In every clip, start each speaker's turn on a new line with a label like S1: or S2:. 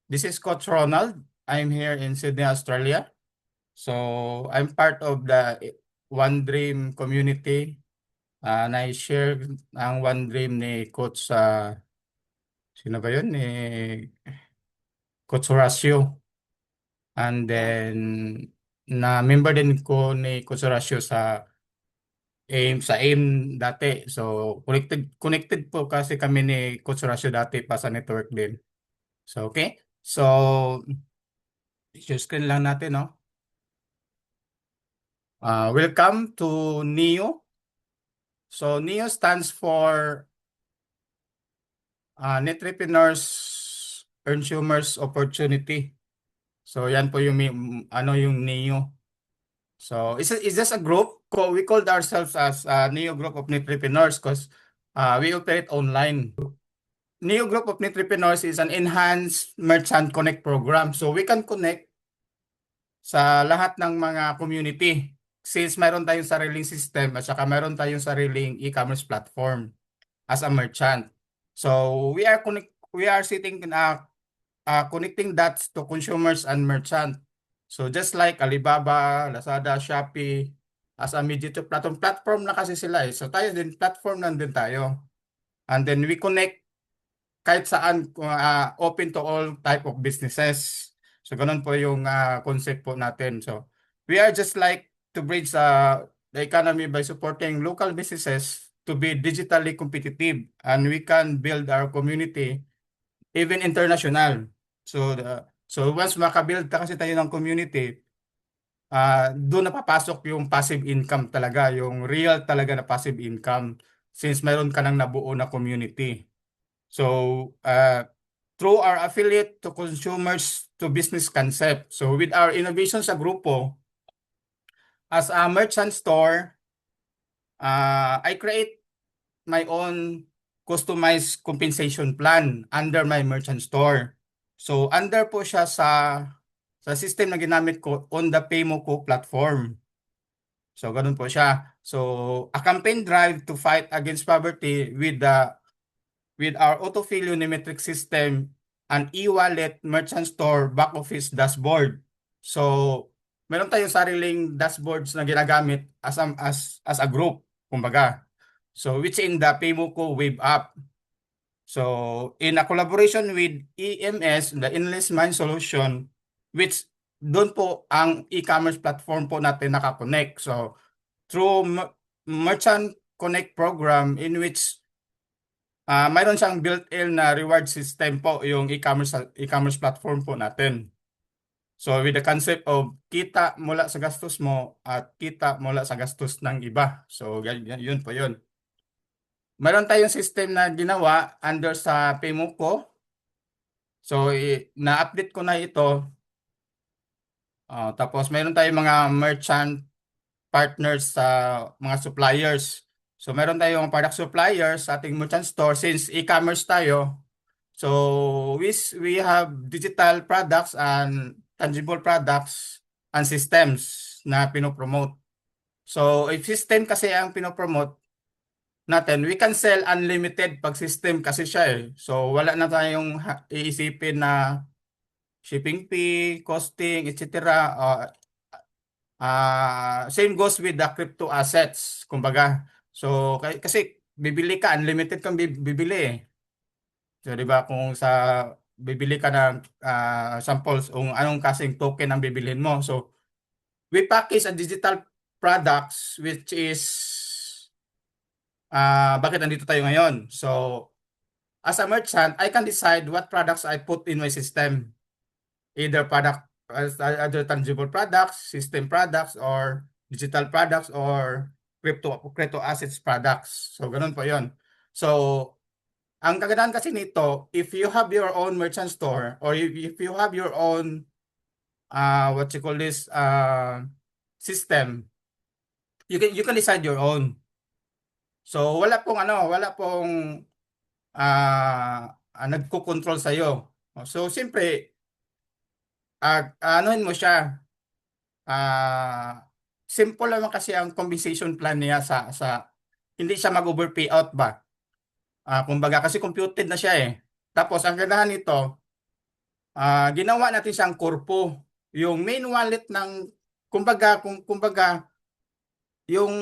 S1: This is Coach Ronald. I'm here in Sydney, Australia. So I'm part of the One Dream community. Na-share ang One Dream ni Coach, sino ba yun? Ni Coach Horacio. And
S2: Yeah.
S1: then, na-member din ko ni Coach Horacio sa AIM dati. So, connected po kasi kami ni Coach Horacio dati pa sa network din. So, okay. So, share screen lang natin, no? Welcome to NEO. So NEO stands for Entrepreneurs Consumers Opportunity. So yan po yung NEO. So it's just a group. We called ourselves as NEO Group of Entrepreneurs because we operate online. NEO Group of Entrepreneurs is an enhanced merchant connect program. So we can connect sa lahat ng mga community since mayroon tayong sariling system at saka mayroon tayong sariling e-commerce platform as a merchant. So we are sitting connecting dots to consumers and merchant. So just like Alibaba, Lazada, Shopee, as a mediator platform na kasi sila eh. So tayo din, platform lang din tayo. And then we connect kahit saan, open to all type of businesses. So ganun po yung concept po natin. So we are just like to bridge the economy by supporting local businesses to be digitally competitive, and we can build our community even international. So once makabuild kasi tayo ng community, doon na papasok yung passive income talaga, yung real talaga na passive income since mayroon ka nang nabuo na community. So, through our affiliate to consumers to business concept. So, with our innovation sa grupo, as a merchant store, I create my own customized compensation plan under my merchant store. So, under po siya sa system na ginamit ko on the PayMoco platform. So, ganun po siya. So, a campaign drive to fight against poverty with our Autofill Unimetric system and e-wallet merchant store back office dashboard. So, meron tayong sariling dashboards na ginagamit as a group, kumbaga. So, which in the PayMoco web app. So, in a collaboration with EMS, the Endless Mine Solution, which doon po ang e-commerce platform po natin nakakonect. So, through Merchant Connect program in which mayroon siyang built-in na reward system po yung e-commerce platform po natin. So with the concept of kita mula sa gastos mo at kita mula sa gastos ng iba. So yun po yun. Mayroon tayong system na ginawa under sa PayMoco. So na-update ko na ito. Tapos mayroon tayong mga merchant partners sa mga suppliers. So meron tayong product suppliers sa ating merchant store since e-commerce tayo. So we have digital products and tangible products and systems na pinopromote. So if system kasi ang pinopromote natin, we can sell unlimited pag system kasi siya eh. So wala na tayong iisipin na shipping fee, costing, etc. Same goes with the crypto assets, kumbaga. So kasi bibili ka, unlimited kang bibili eh. So, di ba kung bibili ka ng samples kung anong kasing token ang bibilhin mo. So, we package a digital products which is bakit nandito tayo ngayon? So, as a merchant, I can decide what products I put in my system. Either tangible products, system products, or digital products, or crypto assets products. So, ganun po yon. So, ang kagandahan kasi nito, if you have your own merchant store or if you have your own what you call this system, you can decide your own. So wala pong nagko-control sa iyo. So siyempre, anuhin mo siya. Simple naman kasi ang compensation plan niya sa hindi siya mag-over payout ba. Kumbaga kasi computed na siya eh. Tapos ang gandahan nito, ginawa natin siyang korpo. Yung main wallet ng, kumbaga, yung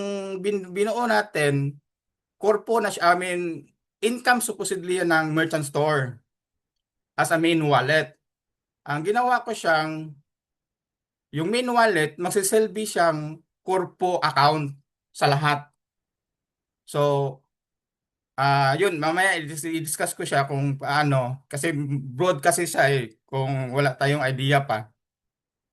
S1: binuo natin, korpo na siya, I mean, income supposedly yan ng merchant store as a main wallet. Ang ginawa ko siyang, yung main wallet, magsisilbi siyang korpo account sa lahat. So, yun, mamaya i-discuss ko siya kung paano, kasi broad kasi siya kung wala tayong idea pa.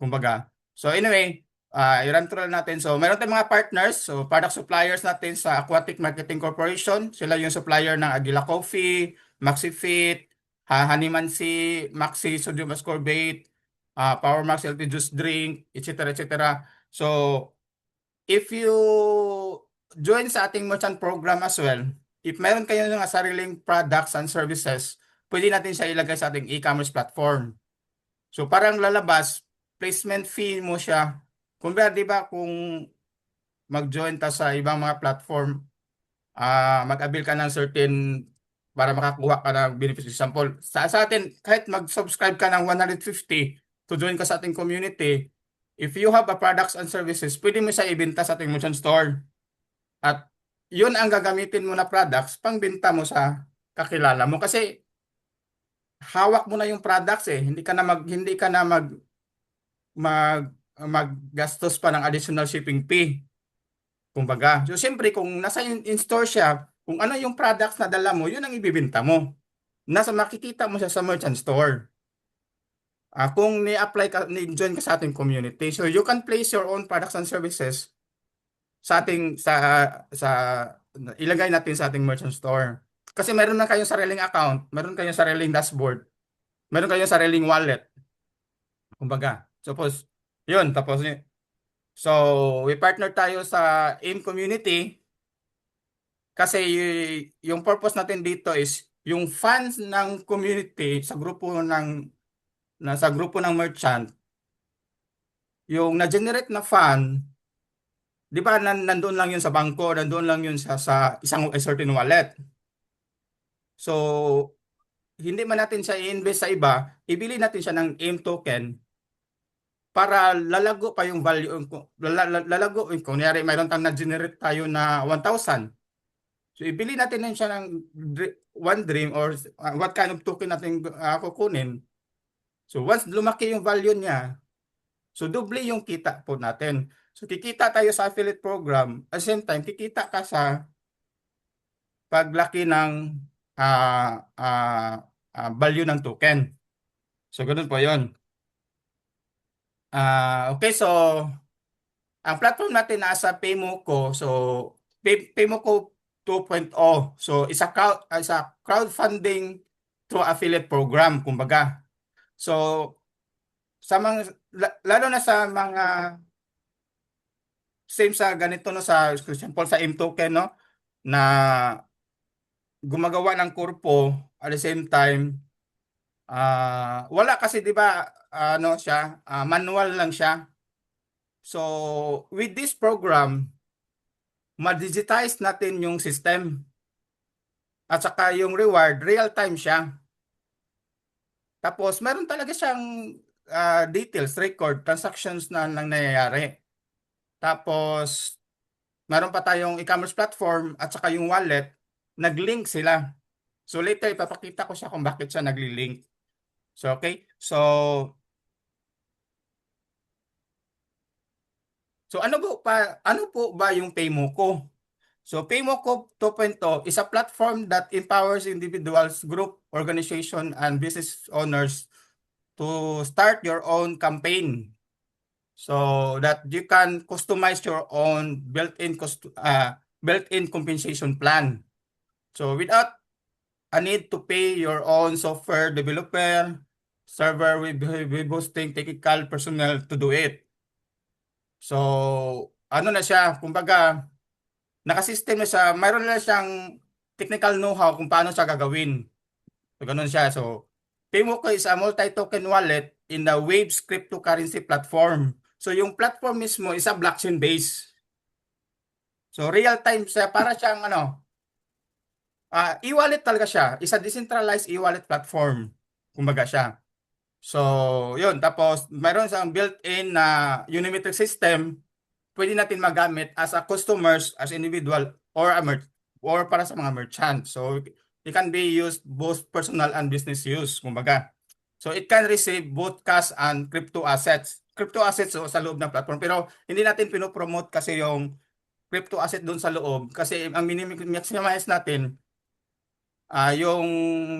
S1: Kumbaga. So anyway, i-run through lang natin. So meron tayong mga partners, so product suppliers natin sa Aquatic Marketing Corporation. Sila yung supplier ng Aguila Coffee, MaxiFit, Honeymancy, Maxi Sodium Ascorbate, Power Max Healthy Juice Drink, etc. etc. So if you join sa ating merchant program as well, if meron kayo ng sariling products and services, pwede natin siya ilagay sa ating e-commerce platform. So parang lalabas, placement fee mo siya. Kung ba, di ba, kung mag-join ta sa ibang mga platform, mag-avail ka ng certain para makakuha ka ng benefits. Example, sa atin, kahit mag-subscribe ka ng 150 to join ka sa ating community, if you have a products and services, pwede mo siya ibenta sa ating merchant store. At yun ang gagamitin mo na products pangbenta mo sa kakilala mo. Kasi hawak mo na yung products hindi ka na mag maggastos pa ng additional shipping fee. Kumbaga. So siyempre kung nasa in-store siya, kung ano yung products na dala mo, yun ang ibibenta mo. Nasa makikita mo siya sa merchant store. Kung ni-apply ka, ni-join ka sa ating community, so you can place your own products and services sa ating sa ilagay natin sa ating merchant store. Kasi meron na kayong sariling account, meron kayong sariling dashboard, meron kayong sariling wallet. Kumbaga. Suppose, yun, tapos so, we partner tayo sa AIM community kasi yung purpose natin dito is yung funds ng community sa grupo ng merchant, yung na-generate na fund, 'di ba nandoon lang yun sa bangko, nandoon lang yun sa isang certain wallet. So, hindi man natin siya i-invest sa iba, ibili natin siya ng AIM token para lalago pa yung value, lalago, kunyari mayroon tayong na-generate tayo na 1,000. So ibili natin din siya ng one dream or what kind of token natin kukunin. So once lumaki yung value niya, so doble yung kita po natin. So kikita tayo sa affiliate program, at the same time kikita ka sa paglaki ng value ng token. So ganun po 'yon. Okay, so ang platform natin nasa Paymoko. So Paymoko 2.0. So isa crowdfunding through affiliate program kumbaga. So sa mga lalo na sa mga same sa ganito no, sa for example sa M token no, na gumagawa ng kurpo at the same time wala kasi 'di ba ano siya, manual lang siya. So with this program, ma-digitize natin yung system. At saka yung reward, real time siya. Tapos meron talaga siyang details, record, transactions na lang nangyayari. Tapos meron pa tayong e-commerce platform at saka yung wallet, nag-link sila. So later ipapakita ko siya kung bakit siya nagli-link. So okay. So ano po ba yung Paymoko? So Paymoko 2.0 is a platform that empowers individuals, group, organization, and business owners to start your own campaign so that you can customize your own built-in compensation plan. So without a need to pay your own software developer, server with hosting technical personnel to do it. So ano na siya, kumbaga nakasystem na siya, mayroon na siyang technical know-how kung paano siya gagawin. So ganun siya. So Paymoko is a multi-token wallet in the Waves cryptocurrency platform. So yung platform mismo is a blockchain base. So real time siya, para siyang e-wallet talaga siya. Is a decentralized e-wallet platform. Kumbaga siya. So, yun. Tapos, mayroon siyang built-in na Unimetric system. Pwede natin magamit as a customers, as individual, or or para sa mga merchant. So, it can be used both personal and business use, kumbaga. So, it can receive both cash and crypto assets. Crypto assets so, sa loob ng platform. Pero, hindi natin pinopromote kasi yung crypto asset doon sa loob. Kasi, ang minimize natin, yung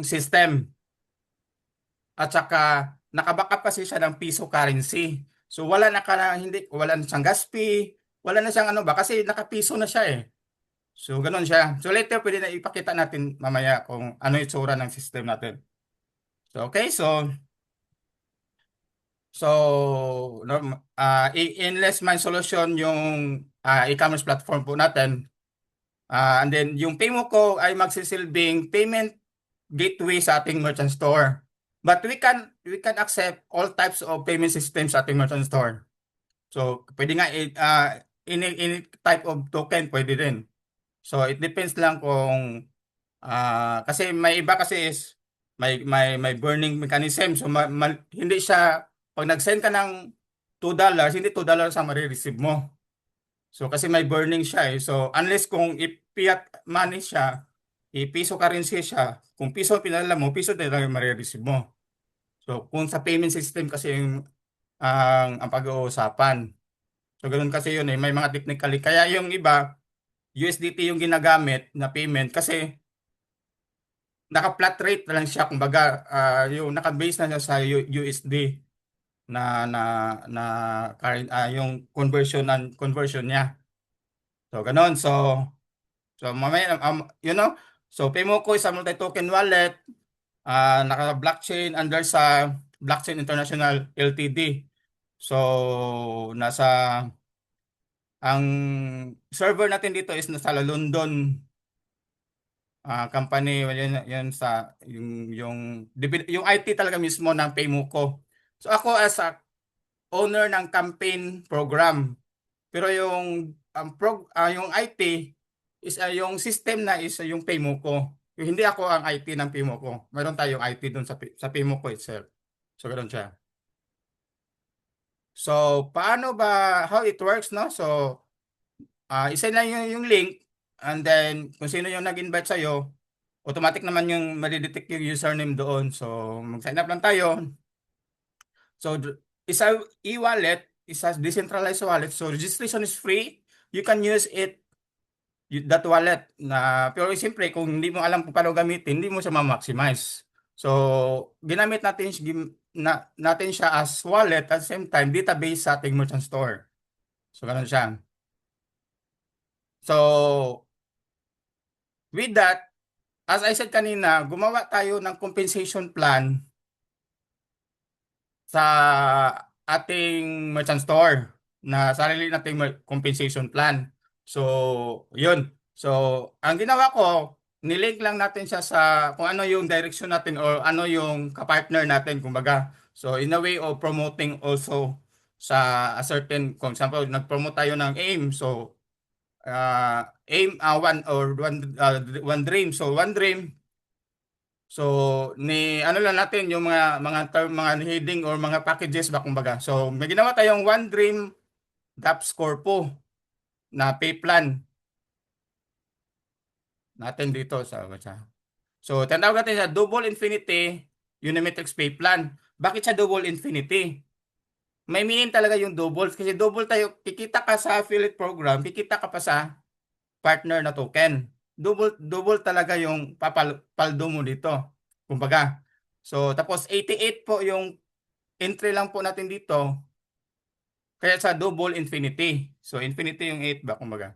S1: system. At saka naka-backup kasi siya ng piso currency. So wala na siyang gas fee, wala na siyang ano ba kasi nakapiso na siya eh. So ganoon siya. So later pwede na ipakita natin mamaya kung ano yung itsura ng system natin. So okay, endless mind solution yung e-commerce platform po natin. And then yung Paymo ko ay magsisilbing payment gateway sa ating merchant store. But we can accept all types of payment systems sa ating merchant store. So, pwede nga any type of token pwede din. So, it depends lang kung kasi may iba kasi is may burning mechanism. So, hindi siya pag nag-send ka ng $2, hindi $2 ang marireceive mo. So, kasi may burning siya eh. So, unless kung i-fiat money siya, i-piso currency siya, kung piso ang pinadala mo, piso din lang yung marireceive mo. So, kung sa payment system kasi yung ang pag-uusapan. So, ganoon kasi yun eh. May mga technically. Kaya yung iba, USDT yung ginagamit na payment kasi naka-flat rate na lang siya. Kumbaga, yung naka-base na siya sa USD na na current yung conversion niya. So, ganoon. So mamaya, so Paymoco is a multi-token wallet, naka-blockchain under sa Blockchain International Ltd. So, ang server natin dito is nasa London company, yun sa, yung IT talaga mismo ng Paymoco. So, ako as a owner ng campaign program, pero yung IT is yung system na is yung Paymoco. Hindi ako ang IT ng Paymoco. Meron tayong IT doon sa Paymoco itself. So, ganoon siya. So, how it works, no? So, isa lang yung link, and then, kung sino yung nag-invite sa'yo, automatic naman yung madidetect yung username doon. So, mag-sign up lang tayo. So, isa e-wallet, isa decentralized wallet. So, registration is free. You can use that wallet pero siyempre kung hindi mo alam kung paano gamitin, hindi mo siya ma-maximize. So, ginamit natin siya as wallet at the same time database sa ating merchant store. So, ganun siya. So, with that, as I said kanina, gumawa tayo ng compensation plan sa ating merchant store na sarili nating compensation plan. So, yun. So, ang ginawa ko, nilink lang natin siya sa kung ano yung direction natin or ano yung kapartner natin, kumbaga. So, in a way of promoting also sa a certain, kung example, nag-promote tayo ng AIM. So, AIM, one dream. So, one dream. So, ano lang natin yung mga term, mga heading or mga packages ba kumbaga. So, may ginawa tayong One Dream Daps Corpo na pay plan natin dito sa. So, tinatawag natin sa Double Infinity Unimetrics Pay Plan. Bakit siya Double Infinity? May meaning talaga yung double kasi double tayo, kikita ka sa affiliate program, kikita ka pa sa partner na token. Double double talaga yung paldo mo dito. Kumbaga. So, tapos 88 po yung entry lang po natin dito. Kaya sa double infinity. So, infinity yung 8 ba, kumbaga.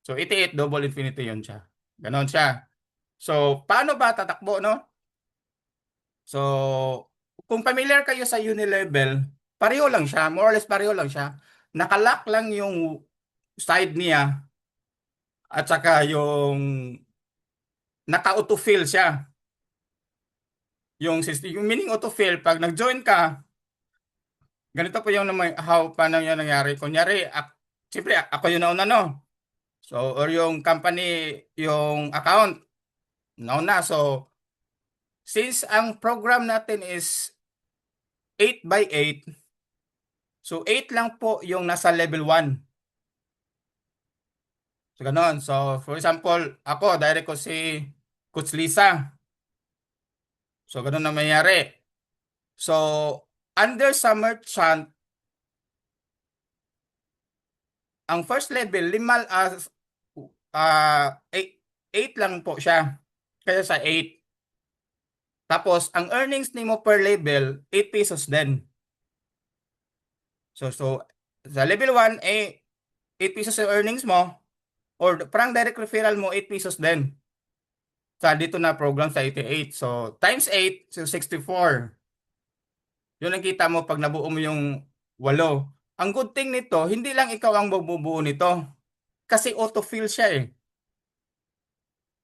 S1: So, 88 double infinity yun siya. Ganon siya. So, paano ba tatakbo, no? So, kung familiar kayo sa Unilevel, pareho lang siya. More or less pareho lang siya. Nakalock lang yung side niya at saka yung naka-autofill siya. Yung system, yung meaning autofill, pag nag-join ka, ganito po yung naman, paano yung nangyari. Kunyari, siyempre, ako yung nauna, no? So, or yung company, yung account, nauna. So, since ang program natin is 8 by 8. So 8 lang po yung nasa level 1. So ganon. So for example, ako direct ko si Coach Lisa. So ganon na mayayari. So under sa merchant, ang first level 8 lang po siya. Kaya sa 8. Tapos ang earnings nimo per level 8 pesos din. So sa level 1 8 pesos yung earnings mo or parang direct referral mo 8 pesos din. Sa dito na program sa 88. So times 8 so 64. Yun ang kita mo pag nabuo mo yung 8. Ang good thing nito, hindi lang ikaw ang magbubuo nito. Kasi autofill siya eh.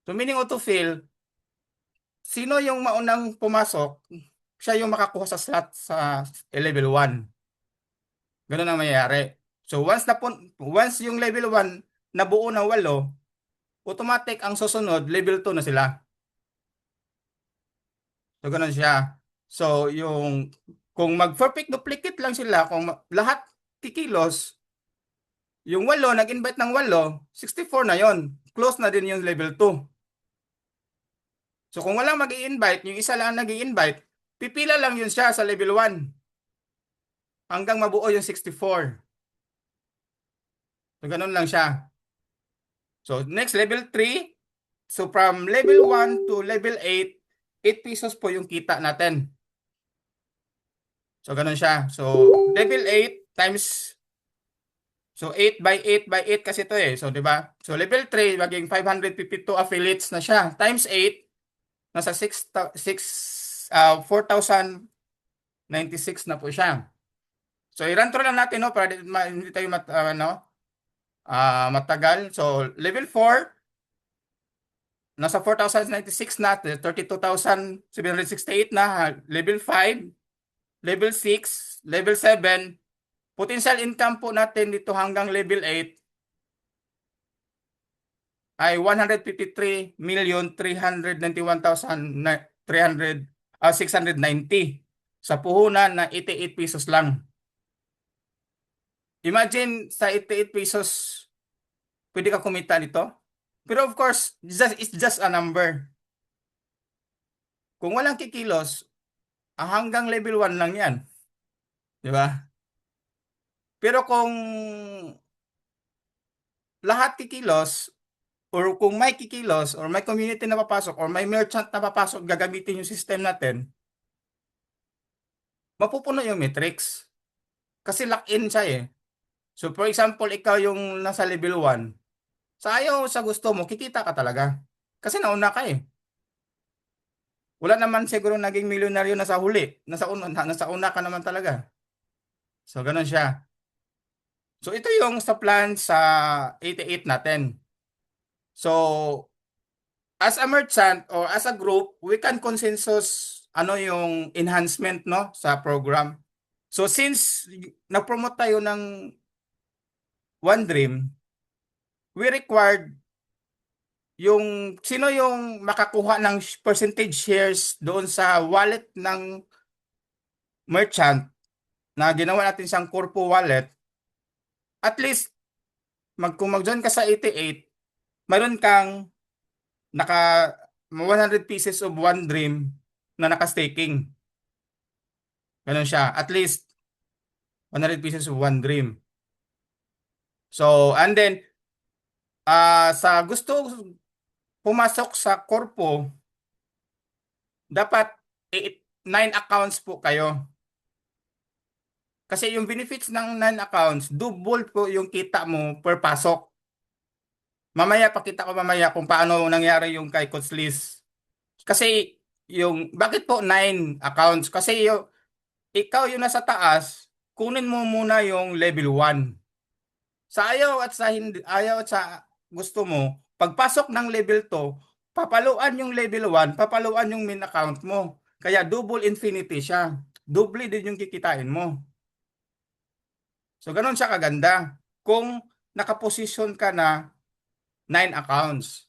S1: So meaning autofill, sino yung maunang pumasok, siya yung makakuha sa slot sa level 1. Ganun ang mayayari. So once yung level 1 nabuo ng 8, automatic ang susunod level 2 na sila. So ganun siya. So yung kung mag-perfect duplicate lang sila, kung lahat kikilos, yung 8 nag-invite ng 8, 64 na yon. Close na din yung level 2. So kung walang mag-i-invite, yung isa lang nag-i-invite, pipila lang yun siya sa level 1 hanggang mabuo yung 64. So ganun lang siya. So next level 3. So from level 1 to level 8, 8 pesos po yung kita natin. So ganun siya. So level 8 times, so 8 by 8 by 8 kasi ito eh. So 'di ba? So level 3 maging 552 affiliates na siya. Times 8 nasa 4,096 na po siya. So i-run through lang natin no para hindi tayo matagal. So level 4 nasa 4,096 na, 32,768 na. Level 5, level 6, level 7, potential income po natin dito hanggang level 8 ay 153,391,690 sa puhunan na 88 pesos lang. Imagine sa 88 pesos, pwede ka kumita nito. Pero of course, it's just a number. Kung walang kikilos, hanggang level 1 lang yan. Di ba? Pero kung lahat kikilos, or kung may kikilos, or may community na papasok, or may merchant na papasok, gagamitin yung system natin, mapupuno yung metrics. Kasi lock-in siya eh. So for example, ikaw yung nasa level 1, sa ayaw sa gusto mo, kikita ka talaga. Kasi nauna ka eh. Wala naman siguro naging milyonaryo na sa huli. Nasa una ka naman talaga. So ganun siya. So ito yung sa plan sa 88 natin. So as a merchant or as a group, we can consensus ano yung enhancement no sa program. So since na-promote tayo ng One Dream, we required yung sino yung makakuha ng percentage shares doon sa wallet ng merchant na ginawa natin siyang Corpo wallet. At least kung mag-join ka sa 88, mayroon kang naka 100 pieces of One Dream na naka-staking. Ganun siya. At least 100 pieces of One Dream. So, and then sa gusto pumasok sa Corpo, dapat 9 accounts po kayo. Kasi yung benefits ng 9 accounts, double po yung kita mo per pasok. Mamaya pakita ko kung paano nangyari yung kay Coach Liz. Kasi bakit po 9 accounts? Kasi ikaw yung nasa taas, kunin mo muna yung level 1. Sa ayaw at sa hindi, ayaw at sa gusto mo, pagpasok ng level 2, papaluan yung level 1, papaluan yung main account mo. Kaya double infinity siya. Double din yung kikitain mo. So ganun siya kaganda. Kung nakaposisyon ka na 9 accounts.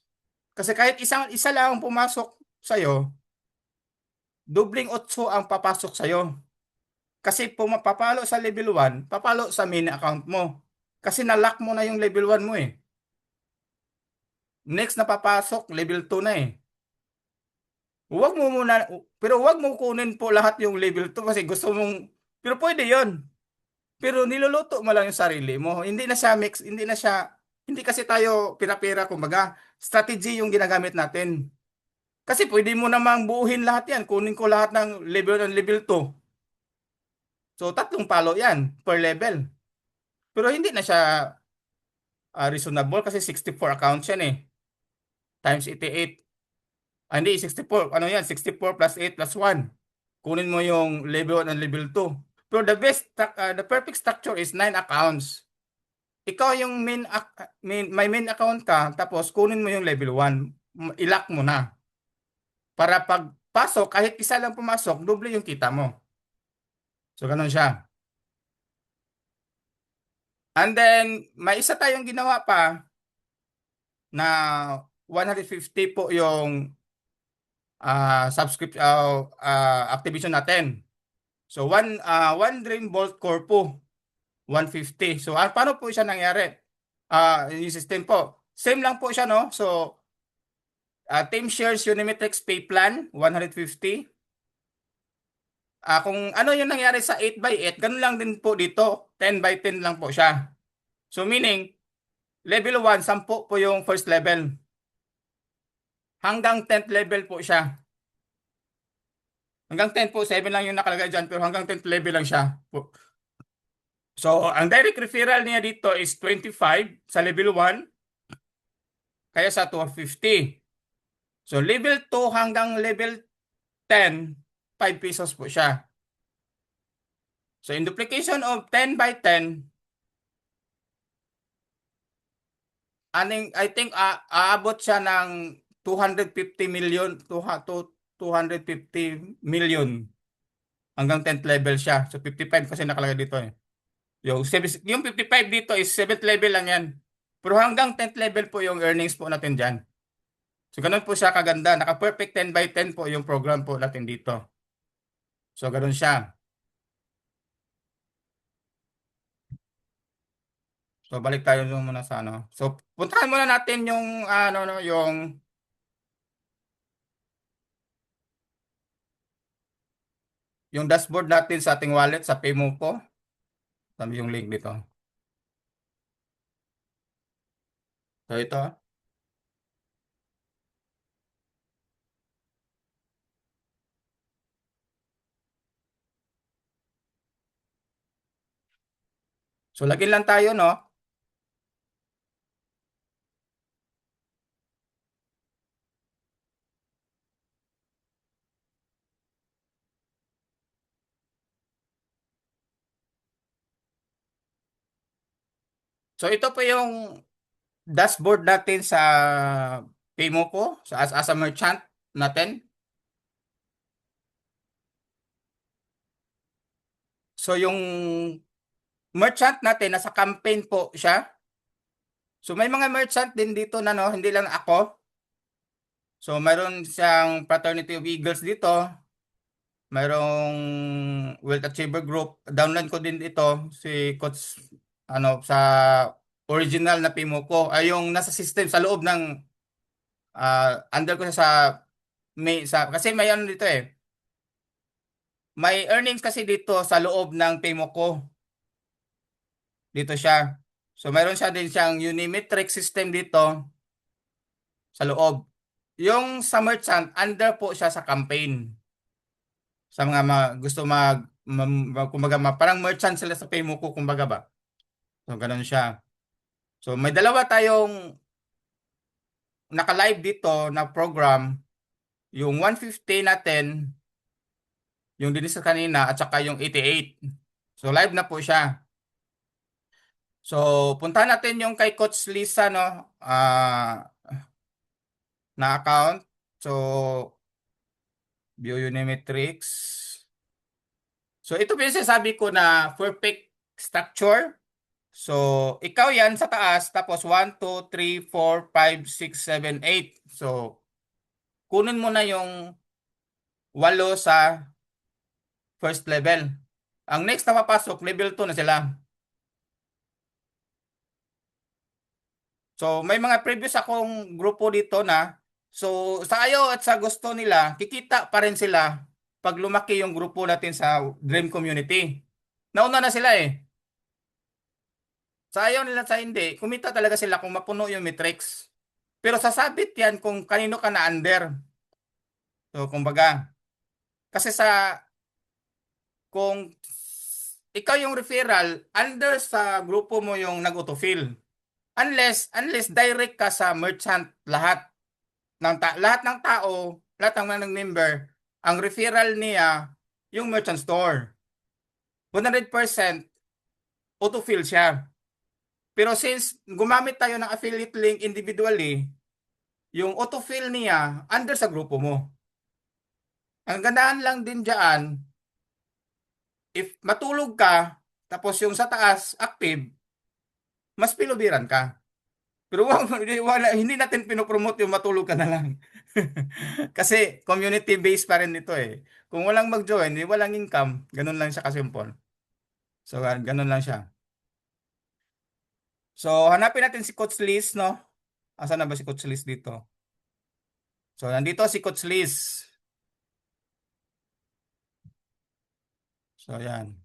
S1: Kasi kahit isa lang ang pumasok sa'yo, dobling 8 ang papasok sa'yo. Kasi papalo sa level 1, papalo sa main account mo. Kasi na-lock mo na yung level 1 mo eh. Next na papasok, level 2 na eh. Huwag mo muna, pero huwag mo kunin po lahat yung level 2 kasi gusto mong, pero pwede yon. Pero niluluto mo lang yung sarili mo. Hindi na siya mix, hindi na siya, hindi kasi tayo pira-pira, kumbaga, strategy yung ginagamit natin. Kasi pwede mo namang buuhin lahat yan. Kunin ko lahat ng level 2. So, tatlong palo yan per level. Pero hindi na siya reasonable kasi 64 accounts yan eh. Times 88. Hindi, 64. Ano yan? 64 plus 8 plus 1. Kunin mo yung level 1 and level 2. Pero the perfect structure is 9 accounts. Ikaw yung may main account ka, tapos kunin mo yung level 1. Ilock mo na. Para pag pasok, kahit isa lang pumasok, doble yung kita mo. So, ganun siya. And then, may isa tayong ginawa pa na 150 po yung activation natin. So, one Dream Bolt Core po, 150. So, paano po siya nangyari? Yung system po. Same lang po siya, no? So, Team Shares Unimetrics Pay Plan, 150. Kung ano yung nangyari sa 8x8, ganun lang din po dito. 10x10 lang po siya. So meaning, level 1, 10 po yung first level. Hanggang 10th level po siya. Hanggang 10 po, 7 lang yung nakalagay dyan, pero hanggang 10th level lang siya. So, ang direct referral niya dito is 25 sa level 1, kaya sa 250. So, level 2 hanggang level 10, 5 pesos po siya. So, in duplication of 10x10, I think aabot siya ng 250 million to 250 million hanggang 10th level siya. So 55 kasi nakalagay dito eh. Yung 55 dito is 7th level lang yan. Pero hanggang 10th level po yung earnings po natin dyan. So ganun po siya kaganda. Naka-perfect 10x10 po yung program po natin dito. So ganun siya. So balik tayo muna sa ano. So puntahan muna natin yung ano no, yung dashboard natin sa ating wallet sa PayMopo. Sabi yung link dito. So ito. So lagyan lang tayo no. So ito po yung dashboard natin sa PayMopo sa as a merchant natin. So yung merchant natin nasa campaign po siya. So may mga merchant din dito na no, hindi lang ako. So mayroon siyang Fraternity of Eagles dito, mayroong Wealth Achiever Group. Download ko din ito si Coach ano sa original na PayMopo ay yung nasa system sa loob ng under ko siya sa kasi may ano dito eh. May earnings kasi dito sa loob ng PayMopo. Dito siya. So mayroon siya din siyang Unimetric system dito sa loob. Yung sa merchant, under po siya sa campaign. Sa mga gusto kumbaga parang merchant sila sa PayMoco kumbaga ba. So ganun siya. So may dalawa tayong naka-live dito na program, yung 150 natin, yung din sa kanina at saka yung 88. So live na po siya. So puntahan natin yung kay Coach Lisa no, na account. So view Unimetrics. So ito po yung sinasabi ko na perfect structure. So ikaw yan sa taas tapos 1, 2, 3, 4, 5, 6, 7, 8. So kunin mo na yung 8 sa first level. Ang next na papasok, level 2 na sila. So may mga previous akong grupo dito na so sa ayaw at sa gusto nila, kikita pa rin sila pag lumaki yung grupo natin sa Dream Community. Nauna na sila eh. Sa ayaw nila sa hindi, kumita talaga sila kung mapuno yung matrix. Pero sasabit yan kung kanino ka na under. So kumbaga, kasi kung ikaw yung referral, under sa grupo mo yung nag-autofill. Unless direct ka sa merchant lahat ng tao, lahat ng mga member, ang referral niya yung merchant store. 100% autofill siya. Pero since gumamit tayo ng affiliate link individually, yung autofill niya under sa grupo mo. Ang gandaan lang din diyan, if matulog ka, tapos yung sa taas active, mas pilubiran ka. Pero hindi natin pinopromote yung matulog ka na lang. Kasi community-based pa rin ito eh. Kung walang mag-join, walang income, ganun lang siya kasimple. So, ganun lang siya. So, hanapin natin si Coach Liz, no? Asan na ba si Coach Liz dito? So, nandito si Coach Liz. So, yan.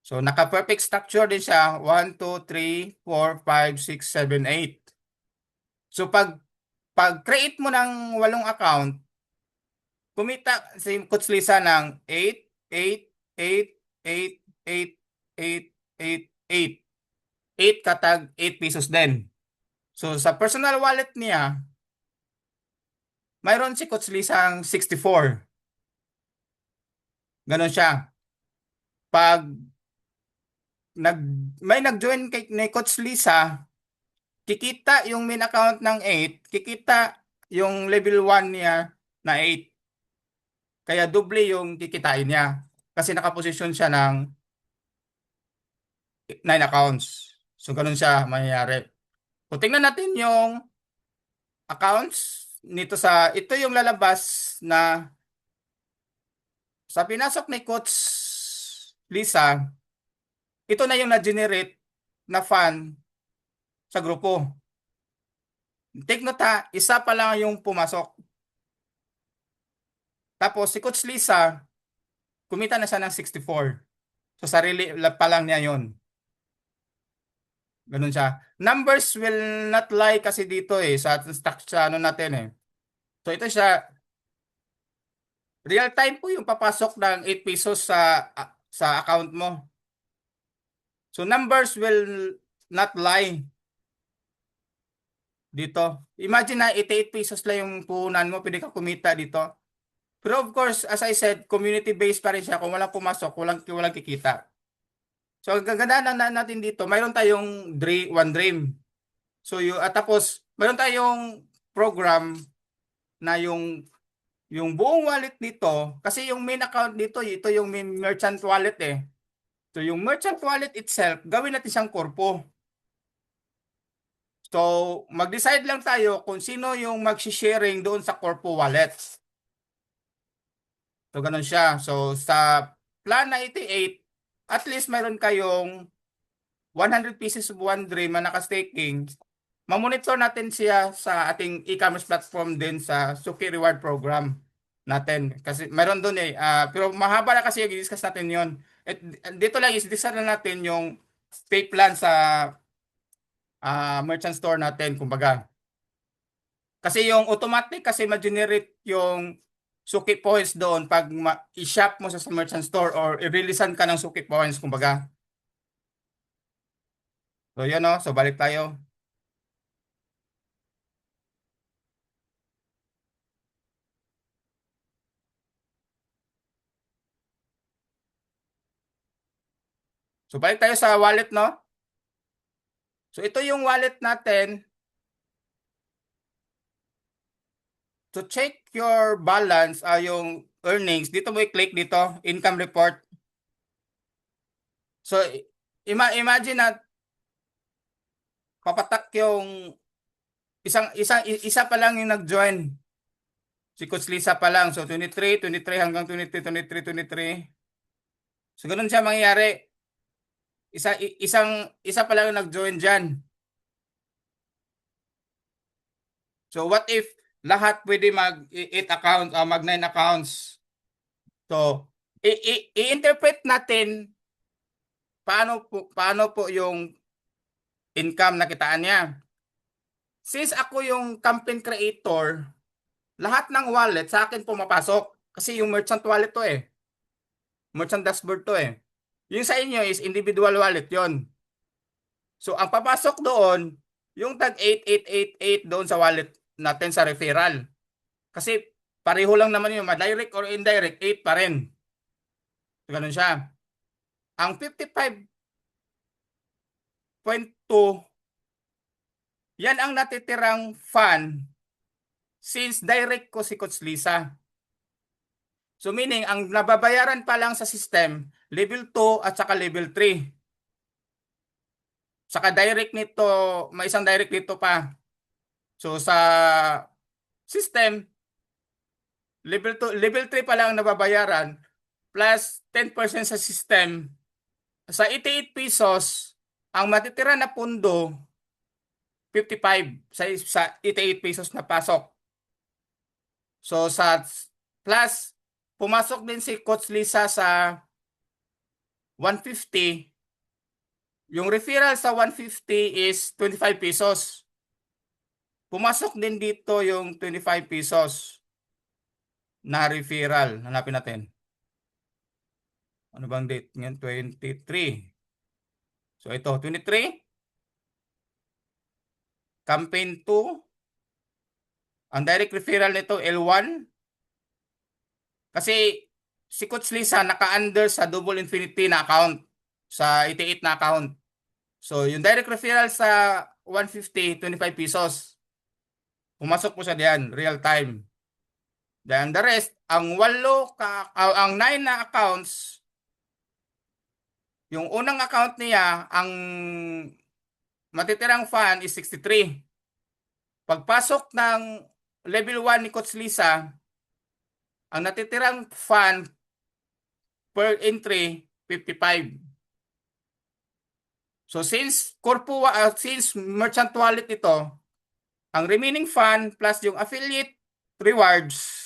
S1: So, naka-perfect structure din siya. 1, 2, 3, 4, 5, 6, 7, 8. So, pag create mo ng 8 account, kumita si Coach Lisa ng 8, 8, 8, 8, 8, 8, 8, 8. 8 katag 8 pesos din. So, sa personal wallet niya, mayroon si Coach Lisa ang 64. Ganon siya. Pag nag, may nag-join ni Coach Lisa, kikita yung main account ng 8, kikita yung level 1 niya na 8. Kaya doble yung kikitain niya. Kasi nakaposisyon siya ng 9 accounts. So, ganun siya mangyayari. So, tingnan natin yung accounts ito yung lalabas na sa pinasok ni Coach Lisa, ito na yung na-generate na fan sa grupo. Take note ha, isa pa lang yung pumasok. Tapos si Coach Lisa, kumita na siya ng 64. So sarili pa lang niya yon. Ganun siya. Numbers will not lie kasi dito eh, sa stock sa ano natin eh. So ito siya, real time po yung papasok ng 8 pesos sa account mo. So numbers will not lie dito. Imagine na 88 pesos lang yung puhunan mo, pwede ka kumita dito. Pero of course, as I said, community-based pa rin siya. Kung walang pumasok, walang kikita. So, ang gaganda na natin dito, mayroon tayong one dream. So, tapos, mayroon tayong program na yung buong wallet dito, kasi yung main account dito, ito yung main merchant wallet eh. So, yung merchant wallet itself, gawin natin siyang korpo. So, mag-decide lang tayo kung sino yung mag-sharing doon sa corpo wallet. So, ganun siya. So, sa plan 98, at least mayroon kayong 100 pieces of One Dream na naka-staking. Mamonitor natin siya sa ating e-commerce platform din sa Suki Reward Program natin. Kasi mayroon doon eh. Pero mahaba na kasi yung i-discuss natin yon. At dito lang is-discuss na natin yung pay plan sa merchant store natin, kumbaga. Kasi yung automatic kasi ma-generate yung Suki points doon pag i-shop mo sa merchant store or i-releasean ka ng Suki points, kumbaga. So yun o, so balik tayo. So balik tayo sa wallet, no? So ito yung wallet natin. To check your balance, yung earnings, dito mo i-click dito, income report. So imagine na papatak yung isa pa lang yung nag-join. Si Coach Lisa pa lang. So 23 hanggang 23. So ganun siya mangyayari. Isa pa lang nag-join diyan. So what if lahat pwede mag 8 accounts, mag 9 accounts. So i-interpret natin paano po yung income na kitaan niya. Since ako yung campaign creator, lahat ng wallet sa akin pumapasok kasi yung merchant wallet to eh. Merchant dashboard to eh. Yung sa inyo is individual wallet yon. So ang papasok doon, yung tag 8888 doon sa wallet natin sa referral. Kasi pareho lang naman yung direct or indirect, 8 pa rin. So, ganun siya. Ang 55.2, yan ang natitirang fund since direct ko si Coach Lisa. So meaning, ang nababayaran pa lang sa system, level 2 at saka level 3. Saka direct nito, may isang direct dito pa. So sa system, level 2, level 3 pa lang ang nababayaran plus 10% sa system. Sa 88 pesos, ang matitira na pundo 55 sa 88 pesos na pasok. So sa plus pumasok din si Coach Lisa sa 150. Yung referral sa 150 is 25 pesos. Pumasok din dito yung 25 pesos na referral. Hanapin natin. Ano bang date ngayon? 23. So ito, 23. Campaign 2. Ang direct referral nito, L1. Kasi si Coach Lisa naka-under sa Double Infinity na account. Sa 88 na account. So yung direct referral sa 150, 25 pesos. Pumasok po siya diyan, real time. Then the rest, ang 9 na accounts, yung unang account niya, ang matitirang fund is 63. Pagpasok ng level 1 ni Coach Lisa, ang natitirang fund per entry, 55. So since since merchant wallet ito, ang remaining fund plus yung affiliate rewards,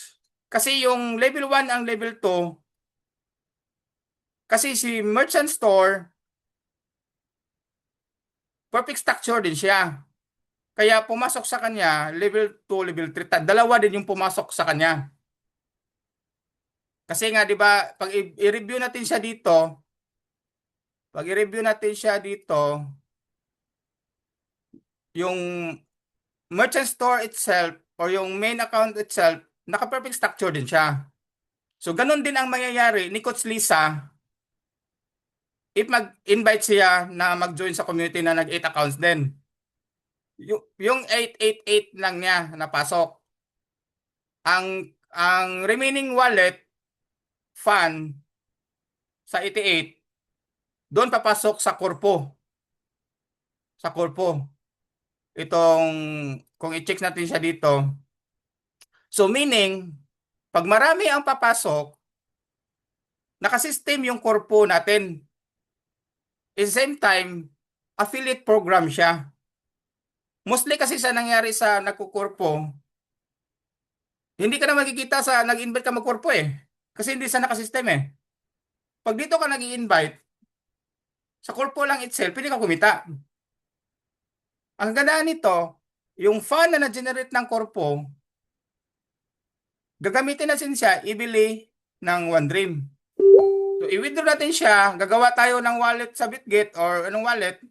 S1: kasi yung level 1 ang level 2, kasi si merchant store, perfect structure din siya. Kaya pumasok sa kanya, level 2, level 3, dalawa din yung pumasok sa kanya. Kasi nga, di ba, pag i-review natin siya dito, yung merchant store itself or yung main account itself, naka-perfect structure din siya. So, ganun din ang mangyayari ni Coach Lisa if mag-invite siya na mag-join sa community na nag-8 accounts din. Yung 888 lang niya napasok. Ang remaining wallet fund sa 88, doon papasok sa korpo. Sa korpo. Itong, kung i-check natin siya dito. So meaning, pag marami ang papasok, nakasystem yung korpo natin. At the same time, affiliate program siya. Mostly kasi sa nangyari sa nagkukorpo, hindi ka na makikita sa nag-invite ka magkorpo eh. Kasi hindi sa nakasystem eh. Pag dito ka nag-i-invite, sa korpo lang itself, pwede ka kumita. Ang ganda nito, yung fund na na-generate ng korpo, gagamitin natin siya, ibili ng OneDream. So, i-withdraw natin siya, gagawa tayo ng wallet sa Bitget or anong wallet,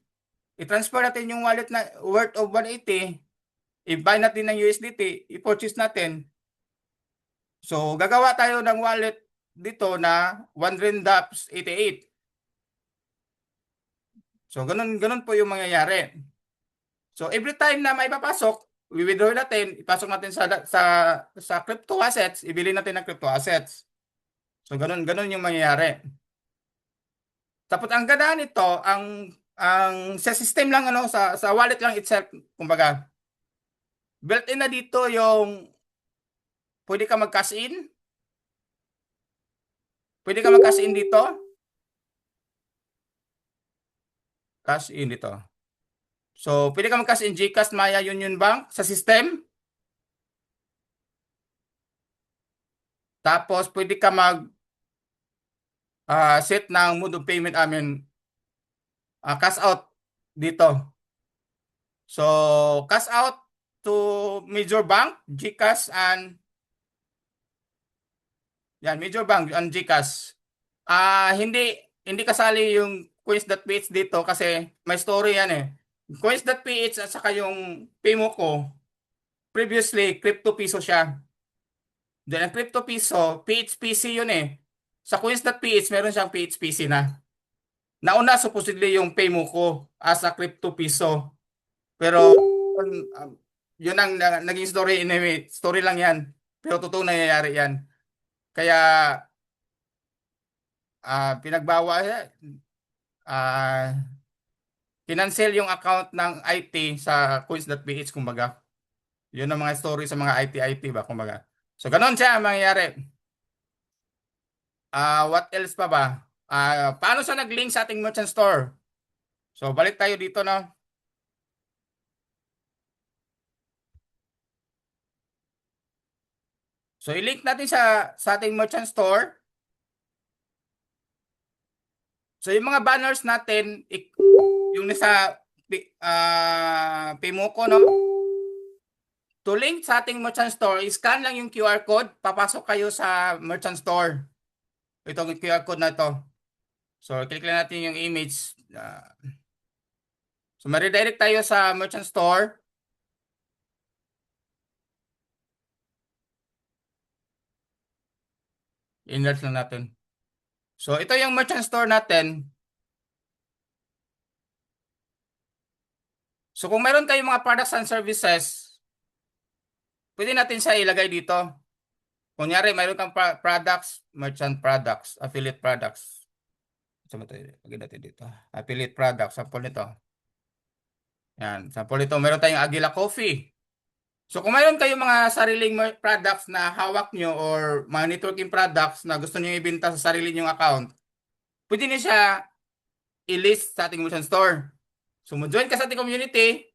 S1: i-transfer natin yung wallet na worth of 180, i-buy natin ng USDT, i-purchase natin. So, gagawa tayo ng wallet dito na OneDream.88. So, ganun po yung mangyayari. So, every time na may papasok, i-withdraw natin, ipasok natin sa crypto assets, ibili natin ng crypto assets. So, ganun yung mangyayari. Tapos, ang ganda nito, ang sa system lang, sa wallet lang itself, kumbaga, built-in na dito yung pwede ka mag-cash in. Pwede ka mag-cash in dito. Cash in dito. So, pwede ka mag-cash in GCash, Maya Union Bank sa system. Tapos, pwede ka set ng mode of payment amin, cash out dito. So, cash out to major bank, GCash and yan, major bank and GCash. Hindi kasali yung coins.ph dito kasi may story yan eh. Coins.ph at saka yung Pimo ko, previously crypto piso siya. Then ang crypto piso, PHPC yun eh. Sa coins.ph meron siyang PHPC na. Nauna supposedly yung Pimo ko as a crypto piso. Pero yun ang naging story anyway. Story lang yan. Pero totoo nangyayari yan. Kaya pinagbawa ah kinancel yung account ng IT sa coins.ph kumbaga. Yun ang mga story sa mga IT ba kumbaga. So ganoon siya ang mangyayari. What else pa ba? Paano siya nag-link sa ating merchant store? So balik tayo dito na. So i-link natin sa ating merchant store. So yung mga banners natin, yung nasa Pimoco, no? To link sa ating merchant store, scan lang yung QR code, papasok kayo sa merchant store. Itong QR code na ito. So, click lang natin yung image. So, ma-redirect tayo sa merchant store. Insert lang natin. So, ito yung merchant store natin. So, kung meron kayong mga products and services, pwede natin siya ilagay dito. Kunyari, mayroon kang products, merchant products, affiliate products. So, lagay natin dito. Affiliate products, sample nito. Yan, sample nito. Meron tayong Agila Coffee. So kung mayroon kayong mga sariling products na hawak nyo or mga networking products na gusto nyo ibenta sa sarili nyong account, pwede niyo siya i-list sa ating merchant store. So mo-join ka sa ating community,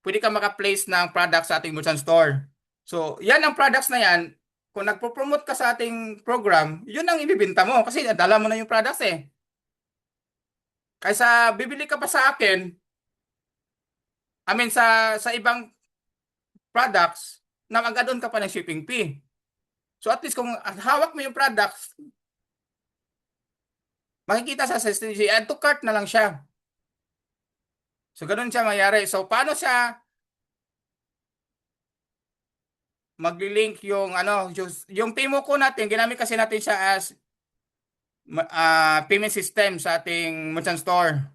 S1: pwede ka maka-place ng products sa ating merchant store. So yan ang products na yan. Kung nagpo-promote ka sa ating program, yun ang ibibenta mo kasi dala mo na yung products eh. Kaysa bibili ka pa sa akin, sa ibang products, na mag-add-on ka pa ng shipping fee. So at least kung hawak mo yung products, makikita sa strategy, add to cart na lang siya. So ganun siya mayari. So paano siya magli-link yung yung Pimo ko natin, ginamit kasi natin siya as payment system sa ating merchant store.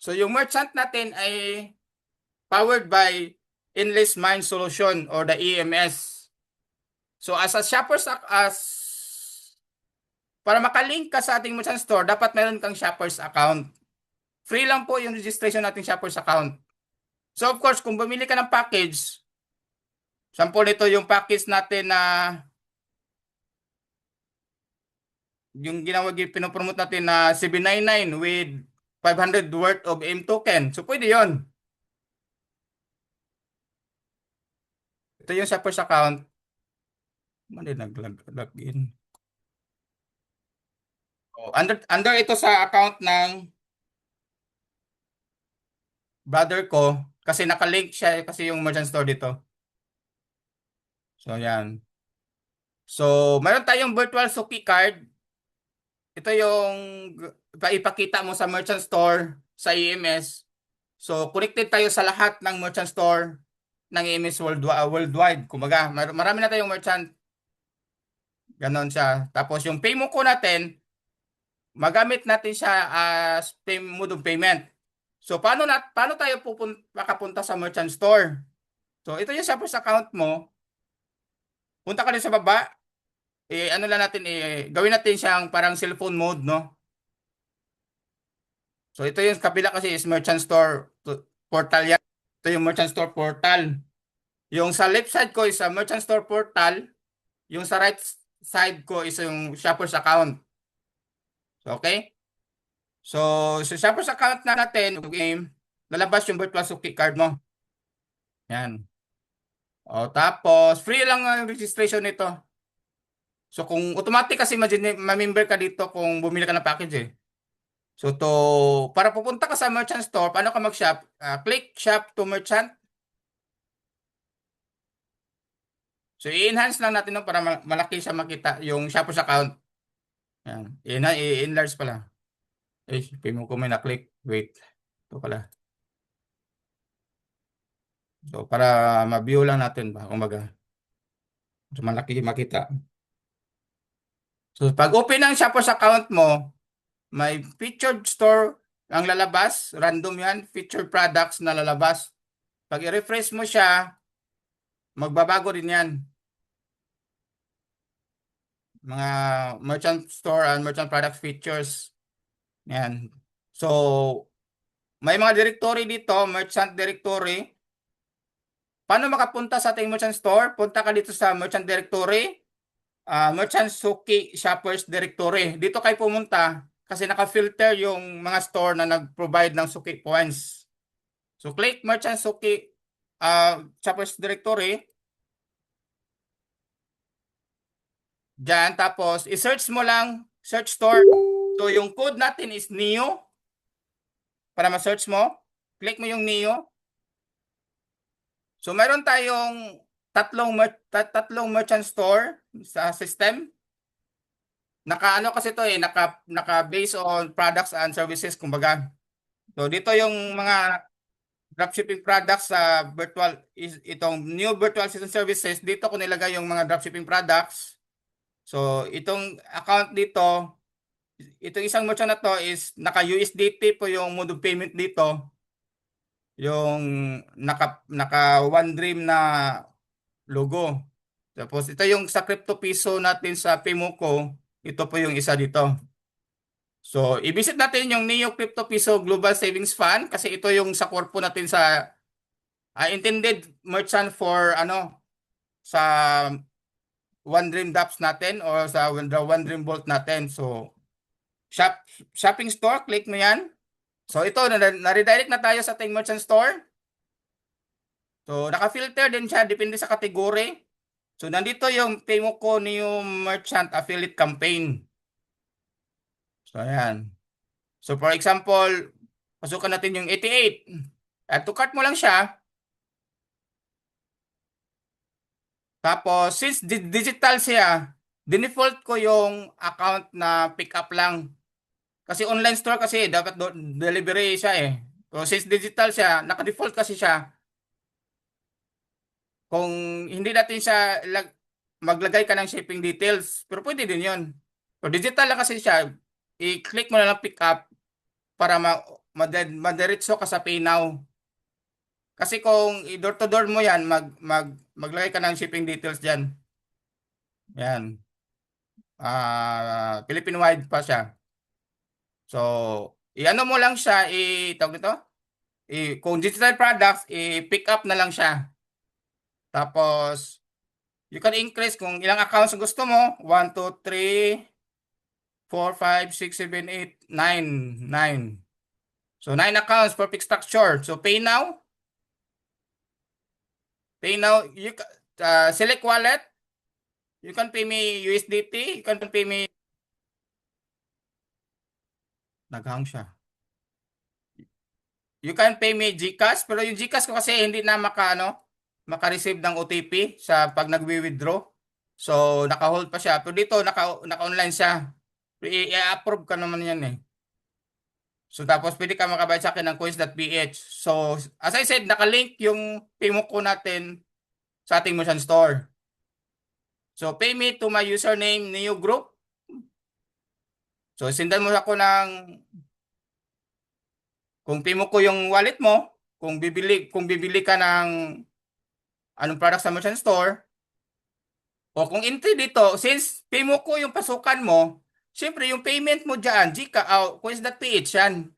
S1: So yung merchant natin ay powered by Endless Mind Solution or the EMS. So as a shoppers para makalink ka sa ating merchant store, dapat meron kang shoppers account. Free lang po yung registration nating shoppers account. So of course, kung bumili ka ng package, sample nito yung package natin na yung pinopromote natin na 799 with 500 worth of AIM token. So pwede yon. Ito yung shoppers account. Mali nag-login. Under ito sa account ng brother ko kasi nakalink siya kasi yung merchant store dito. So yan. So mayroon tayong virtual Suki card. Ito yung ipakita mo sa merchant store sa EMS. So connected tayo sa lahat ng merchant store ng EMS worldwide. Kumbaga, marami na tayong merchant. Ganon siya. Tapos yung Paymo ko natin, magamit natin siya as mode of payment. So paano tayo makapunta sa merchant store? So ito yung Shoppers account mo. Punta ka rin sa baba. Ano lang natin, gawin natin siyang parang cellphone mode, no? So ito yung kabila kasi is merchant store portal yan. Ito yung merchant store portal. Yung sa left side ko is sa merchant store portal, yung sa right side ko is yung shopper's account. So, okay? So, sa shopper's account na natin, game, lalabas yung virtual suki card mo. Yan. O, tapos, free lang ang registration nito. So, kung automatic kasi ma-member ka dito kung bumili ka ng package eh. So, para pupunta ka sa merchant store, paano ka mag-shop? Click shop to merchant. So, i-enhance lang natin para malaki siya makita yung shopper's account. Yan. I-enlarge pala. Eh, pimo ko may na-click. Wait. Ito pala. So, para ma-view lang natin ba? Umaga. So, malaki makita. So, pag open ng Shopper's account mo, may featured store ang lalabas. Random yan. Featured products na lalabas. Pag i-refresh mo siya, magbabago din yan. Mga merchant store and merchant product features. Yan. So, may mga directory dito, merchant directory. Paano makapunta sa ating merchant store? Punta ka dito sa merchant directory, merchant suki shoppers directory. Dito kayo pumunta kasi naka-filter yung mga store na nag-provide ng suki points. So click merchant suki shoppers directory. Diyan, tapos i-search mo lang search store. So yung code natin is NEO. Para ma-search mo, click mo yung NEO. So meron tayong tatlong merchant store sa system. Naka-ano kasi to eh, naka-base on products and services kumbaga. So dito yung mga dropshipping products sa itong new virtual assistant services, dito ko nilagay yung mga dropshipping products. So itong account dito, itong isang merchant na to is naka-USDT po yung mode of payment dito. Yung naka One Dream na logo. Tapos ito yung sa crypto piso natin sa Pimoco, ito po yung isa dito. So, i-visit natin yung Neo Crypto Piso Global Savings Fund kasi ito yung sa corpo natin sa intended merchant for sa One Dream Dapps natin or sa the One Dream Vault natin. So, shopping store, click mo yan. So, ito, na-redirect na tayo sa ating merchant store. So, naka-filter din siya, depende sa kategory. So, nandito yung Pimoco Neo Merchant Affiliate Campaign. So, ayan. So, for example, pasukan natin yung 88. Add to cart mo lang siya. Tapos, since digital siya, dinefault ko yung account na pick up lang. Kasi online store kasi, dapat delivery siya eh. So, since digital siya, naka-default kasi siya. Kung hindi natin siya maglagay ka ng shipping details, pero pwede din yun. So, digital lang kasi siya, i-click mo na lang pick up para madiretso ka sa Pay Now. Kasi kung i-door to door mo yan, maglagay ka ng shipping details dyan. Yan. Philippine-wide pa siya. So, i-ano mo lang siya, tawag nito? Kung digital products, i-pick up na lang siya. Tapos, you can increase kung ilang accounts gusto mo. 1, 2, 3, 4, 5, 6, 7, 8, 9. 9. So, 9 accounts for fixed structure. So, pay now. Pay now, select wallet. You can pay me USDT. You can pay me. Naghang siya. You can pay me GCash. Pero yung GCash ko kasi hindi na maka-receive ng OTP sa pag nagwi-withdraw. So, naka-hold pa siya. Pero dito, naka-online siya. I-approve ka naman yan eh. So, tapos pwede ka makabayad sa akin ng coins.ph. So, as I said, nakalink yung Pimoco natin sa ating merchant store. So, pay me to my username, Neo Group. So, sindan mo ako kung Pimoco yung wallet mo, kung bibili ka ng anong product sa merchant store, o kung entry dito, since Pimoco yung pasukan mo, syempre yung payment mo dyan, coins.ph yan.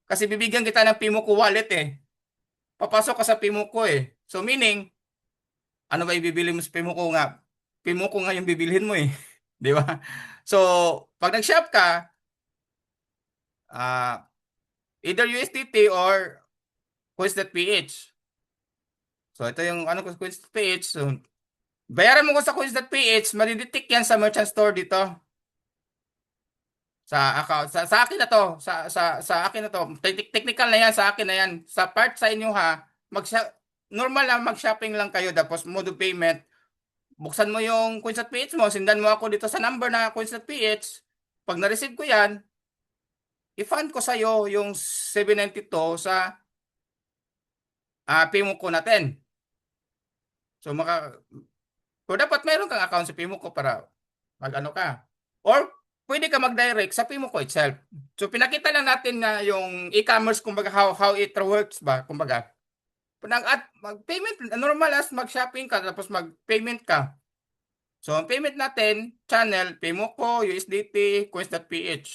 S1: Kasi bibigyan kita ng Pimoco wallet eh. Papasok ka sa Pimoco eh. So, meaning, ano ba ibibili mo sa Pimuko nga? Pimuko nga yung bibilhin mo eh. Di ba? So, pag nag-shop ka, ah either USDT or Coins.ph. So, ito yung ano ko Coins.ph. So, bayaran mo ko sa Coins.ph, madidetect yan sa merchant store dito. Sa account, sa akin na to, sa akin na to. Technical na yan, sa akin na yan. Sa part sa inyo ha, normal lang mag-shopping lang kayo tapos mode of payment. Buksan mo yung Coins.ph mo, sindan mo ako dito sa number na Coins.ph. Pag na-receive ko yan, i-fund ko sa'yo yung 792 sa Pimo ko natin. So dapat mayroon kang account sa Pimo ko para mag-ano ka. Or pwede ka mag-direct sa Pimo ko itself. So pinakita lang natin na yung e-commerce kumbaga how it works ba kumbaga. At mag-payment normal as mag-shopping ka tapos mag-payment ka. So ang payment natin channel Pimo ko, USDT, Coins.ph,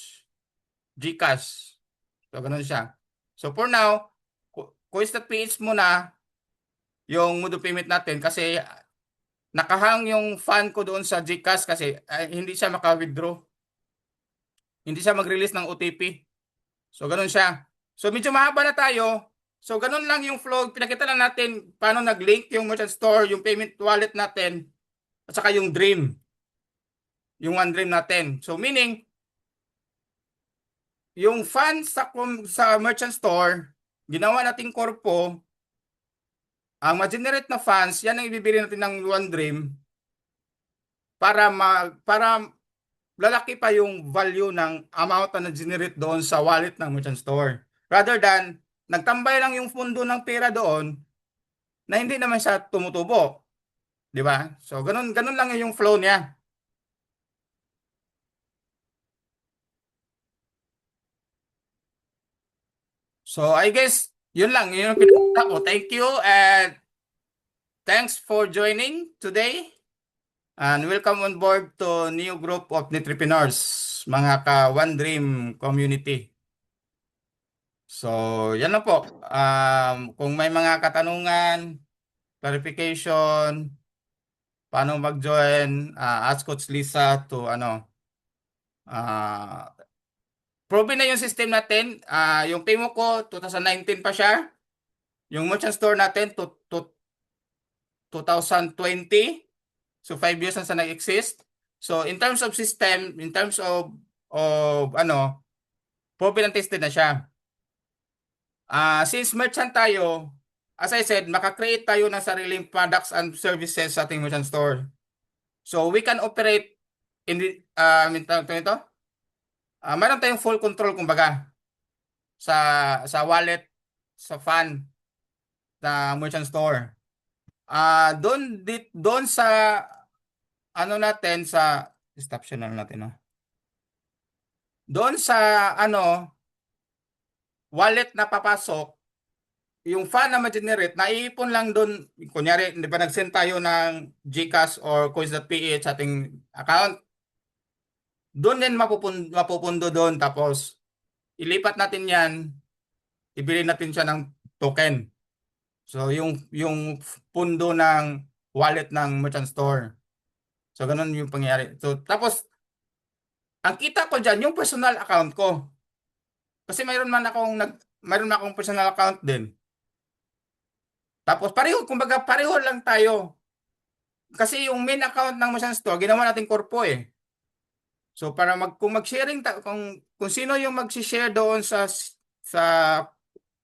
S1: GCash. So ganun siya. So for now, Coins.ph muna yung mode of payment natin kasi nakahang yung fund ko doon sa GCash kasi hindi siya maka-withdraw. Hindi siya mag-release ng OTP. So, ganun siya. So, medyo mahaba na tayo. So, ganun lang yung flow. Pinakita lang natin paano nag-link yung merchant store, yung payment wallet natin, at saka yung Dream. Yung One Dream natin. So, meaning, yung funds sa merchant store, ginawa nating korpo, ang ma-generate na funds, yan ang ibibili natin ng One Dream para lalaki pa yung value ng amount na na-generate doon sa wallet ng merchant store. Rather than nagtambay lang yung pundo ng pera doon na hindi naman siya tumutubo. Di ba? So, ganun lang yung flow niya. So, I guess, yun lang. Yun yung pinakita ko. Thank you and thanks for joining today. And welcome on board to new group of entrepreneurs, mga ka-One Dream community. So, yan lang po. Kung may mga katanungan, clarification, paano mag-join, ask Coach Lisa to uh, proven na yung system natin. Yung Pimo ko, 2019 pa siya. Yung merchant store natin, 2020. So, 5 years na sa nag-exist. So, in terms of system, in terms proven and tested na siya. Since merchant tayo, as I said, makakreate tayo ng sariling products and services sa ating merchant store. So, we can operate in the, ito? Meron tayong full control kumbaga sa wallet, sa fund na merchant store. Doon sa ano natin sa stop siya na natin, no? Doon sa wallet na papasok, yung fund na ma-generate, naiipon lang doon. Kunyari, hindi ba nag-send tayo ng GCash or Coins.ph sa ating account? Doon din mapupundo doon. Tapos, ilipat natin yan, ibili natin siya ng token. So, yung pundo ng wallet ng merchant store. So, ganun yung pangyayari. So, tapos, ang kita ko dyan, yung personal account ko. Kasi mayroon na akong personal account din. Tapos, kumbaga, pareho lang tayo. Kasi yung main account ng merchant store, ginawa natin korpo eh. So, kung mag-sharing, kung sino yung mag-share doon sa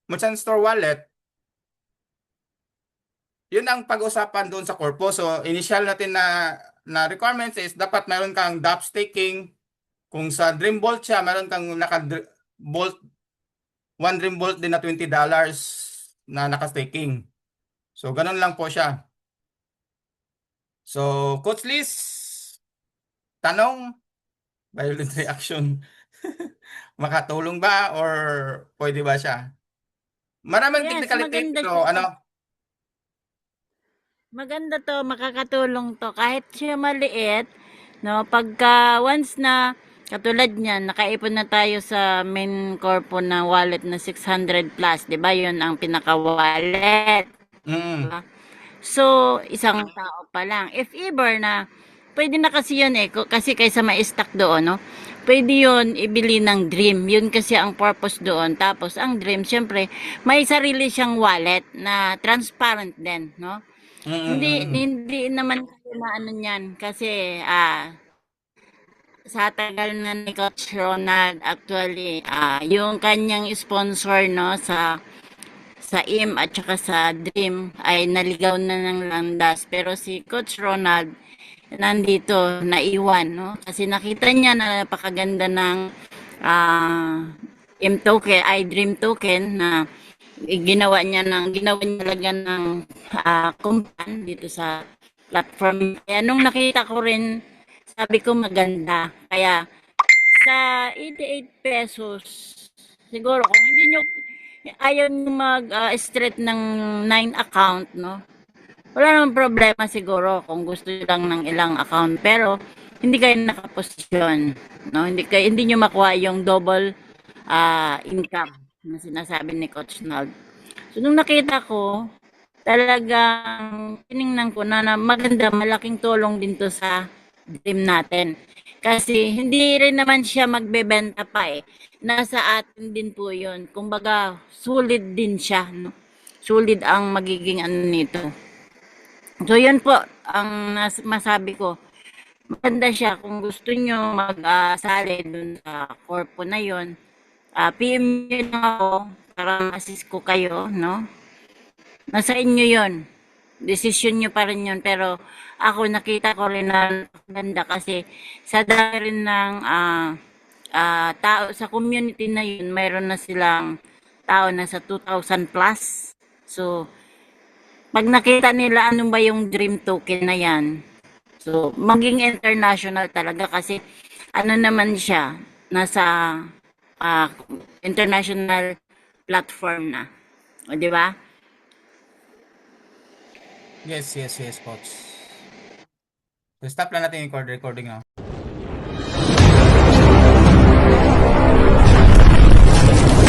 S1: merchant store wallet, yun ang pag-usapan doon sa corpo. So, initial natin na requirements is dapat meron kang DApp staking. Kung sa Dreambolt siya, meron kang naka-bolt, one Dreambolt din na $20 na naka-staking. So, ganun lang po siya. So, Coach Liz, tanong, violent reaction. Makatulong ba or pwede ba siya? Maraming
S2: Yes,
S1: technicality
S2: maganda
S1: pero
S2: siya. Maganda to, makakatulong to. Kahit siya maliit, no, pagka once na, katulad niyan, nakaipon na tayo sa main corpo na wallet na 600 plus, di ba? Yun ang pinaka-wallet.
S1: mm,
S2: Diba? So, isang tao pa lang. If ever na, pwede na kasi yun eh, kasi kaysa ma-stack doon, no? Pwede yun ibili ng Dream. Yun kasi ang purpose doon. Tapos, ang Dream, syempre, may sarili siyang wallet na transparent din, no? Hindi,
S1: Mm-mm.
S2: hindi naman kasi na ano niyan. Kasi, sa tagal na ni Coach Ronald, actually, yung kanyang sponsor, no, sa IM at saka sa Dream ay naligaw na ng landas. Pero si Coach Ronald nandito, naiwan, no? Kasi nakita niya na napakaganda ng IM token, ay Dream token na ginawa niya talaga ng kumpan dito sa platform. Kaya nung nakita ko rin, sabi ko maganda. Kaya sa 88 pesos, siguro kung hindi nyo, ayaw nyo mag-straight ng 9 account, no? Wala namang problema siguro kung gusto nyo lang ng ilang account. Pero, hindi kayo nakaposisyon, no? Hindi nyo makuha yung double income na sinasabi ni Coach Nald. So, nung nakita ko, talagang tiningnan ko na maganda, malaking tulong din to sa dream natin. Kasi hindi rin naman siya magbebenta pa eh. Nasa atin din po yun. Kumbaga, sulit din siya. No? Sulit ang magiging ano nito. So, yun po ang masabi ko. Maganda siya kung gusto nyo mag-sali dun sa corpo na yun. PM nyo lang ako para assist ko kayo, no? Nasa inyo yon. Desisyon nyo pa rin yun. Pero ako nakita ko rin na ganda kasi sa dami rin ng tao sa community na yun, mayroon na silang tao na sa 2,000 plus. So, pag nakita nila ano ba yung dream token na yan, so, maging international talaga kasi ano naman siya, nasa ah, international platform na. O, di ba?
S1: Yes, yes, yes, coach. So, stop lang natin yung recording now.